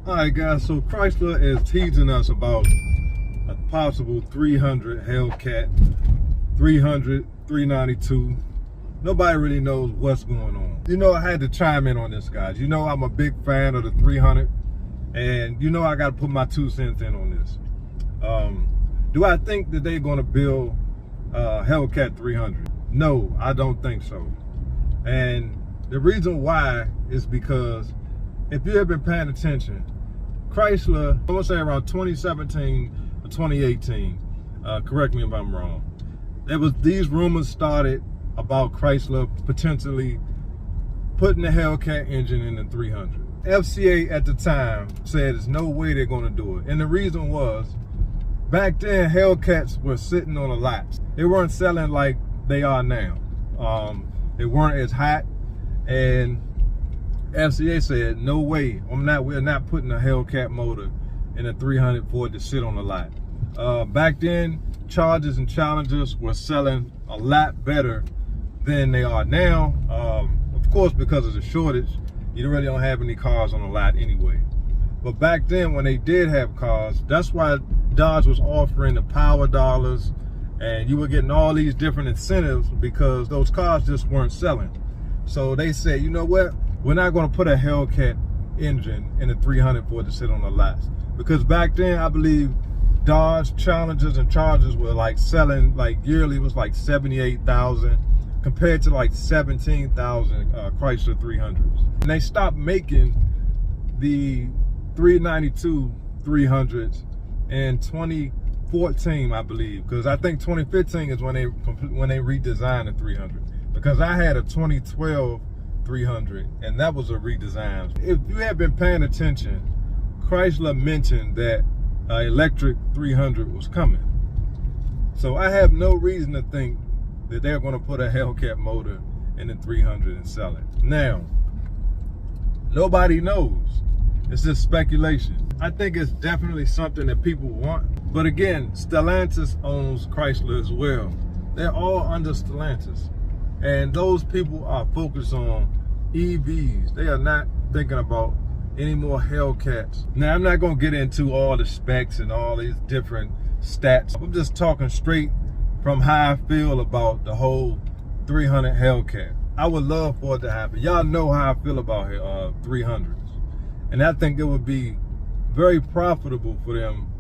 All right, guys, so Chrysler is teasing us about a possible 300 Hellcat, 300, 392. Nobody really knows what's going on. You know, I had to chime in on this, guys. You know, I'm a big fan of the 300, and you know I got to put my 2 cents in on this. Do I think that they're going to build Hellcat 300? No, I don't think so. And the reason why is because if you have been paying attention, Chrysler, I'm gonna say around 2017 or 2018, correct me if I'm wrong, these rumors started about Chrysler potentially putting the Hellcat engine in the 300. FCA at the time said there's no way they're gonna do it. And the reason was, back then Hellcats were sitting on a lot. They weren't selling like they are now. They weren't as hot, and FCA said, no way, we're not putting a Hellcat motor in a 300 for it to sit on the lot. Back then, Chargers and Challengers were selling a lot better than they are now. Of course, because of the shortage, you really don't have any cars on the lot anyway. But back then, when they did have cars, that's why Dodge was offering the power dollars, and you were getting all these different incentives because those cars just weren't selling. So they said, you know what? We're not going to put a Hellcat engine in a 300 for it to sit on the lots. Because back then, I believe Dodge Challengers and Chargers were like selling, like yearly was like 78,000 compared to like 17,000 Chrysler 300s. And they stopped making the 392 300s in 2014, I believe. Because I think 2015 is when they redesigned the 300. Because I had a 2012 300, and that was a redesign. If you have been paying attention, Chrysler mentioned that electric 300 was coming. So I have no reason to think that they're going to put a Hellcat motor in the 300 and sell it. Now, nobody knows. It's just speculation. I think it's definitely something that people want. But again, Stellantis owns Chrysler as well. They're all under Stellantis. And those people are focused on EVs. They are not thinking about any more Hellcats. Now, I'm not going to get into all the specs and all these different stats. I'm just talking straight from how I feel about the whole 300 Hellcat. I would love for it to happen. Y'all know how I feel about 300s. And I think it would be very profitable for them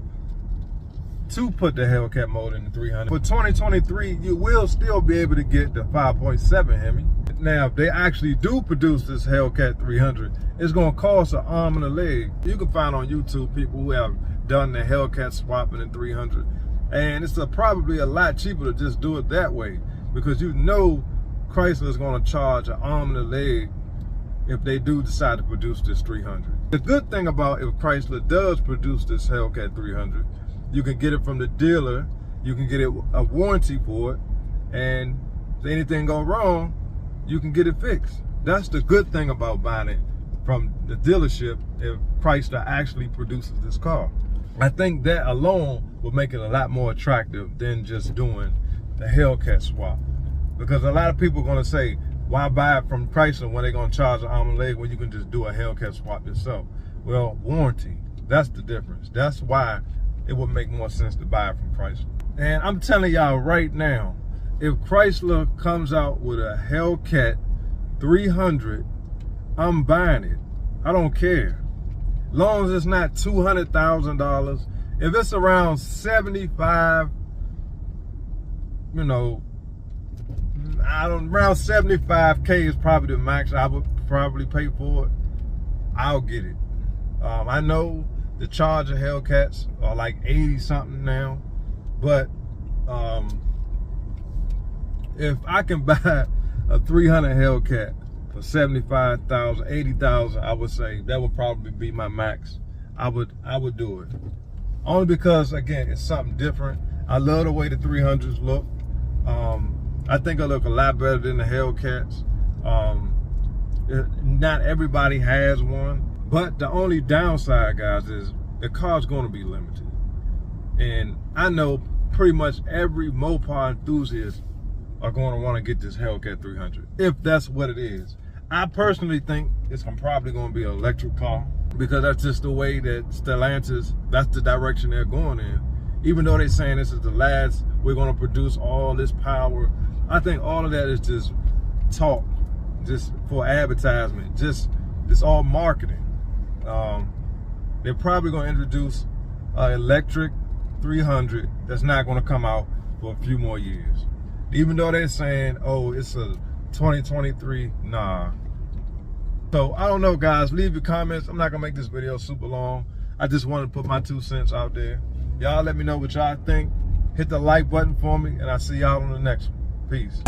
to put the Hellcat motor in the 300. For 2023, you will still be able to get the 5.7 Hemi. Now, if they actually do produce this Hellcat 300, it's going to cost an arm and a leg. You can find on YouTube people who have done the Hellcat swapping in 300. And it's probably a lot cheaper to just do it that way, because you know Chrysler is going to charge an arm and a leg if they do decide to produce this 300. The good thing about if Chrysler does produce this Hellcat 300, you can get it from the dealer, you can get a warranty for it, and if anything go wrong, you can get it fixed. That's the good thing about buying it from the dealership if Chrysler actually produces this car. I think that alone will make it a lot more attractive than just doing the Hellcat swap. Because a lot of people are gonna say, why buy it from Chrysler when they're gonna charge an arm and leg when you can just do a Hellcat swap yourself? Well, warranty, that's the difference. That's why it would make more sense to buy it from Chrysler. And I'm telling y'all right now, if Chrysler comes out with a Hellcat 300, I'm buying it. I don't care. As long as it's not $200,000. If it's around 75, you know, around 75K is probably the max I would probably pay for it. I'll get it. I know the Charger Hellcats are like 80 something now, but if I can buy a 300 Hellcat for 75,000, 80,000, I would say that would probably be my max. I would do it. Only because, again, it's something different. I love the way the 300s look. I think they look a lot better than the Hellcats. Not everybody has one, but the only downside, guys, is the car's going to be limited. And I know pretty much every Mopar enthusiast are going to want to get this Hellcat 300, if that's what it is. I personally think it's probably going to be an electric car. because that's just the way that Stellantis, that's the direction they're going in. Even though they're saying this is the last, we're going to produce all this power. I think all of that is just talk, just for advertisement. It's all marketing. They're probably going to introduce an electric 300 that's not going to come out for a few more years. Even though they're saying, oh, it's a 2023, nah. So I don't know, guys. Leave your comments. I'm not gonna make this video super long. I just wanted to put my 2 cents out there. Y'all let me know what y'all think. Hit the like button for me, and I'll see y'all on the next one. Peace.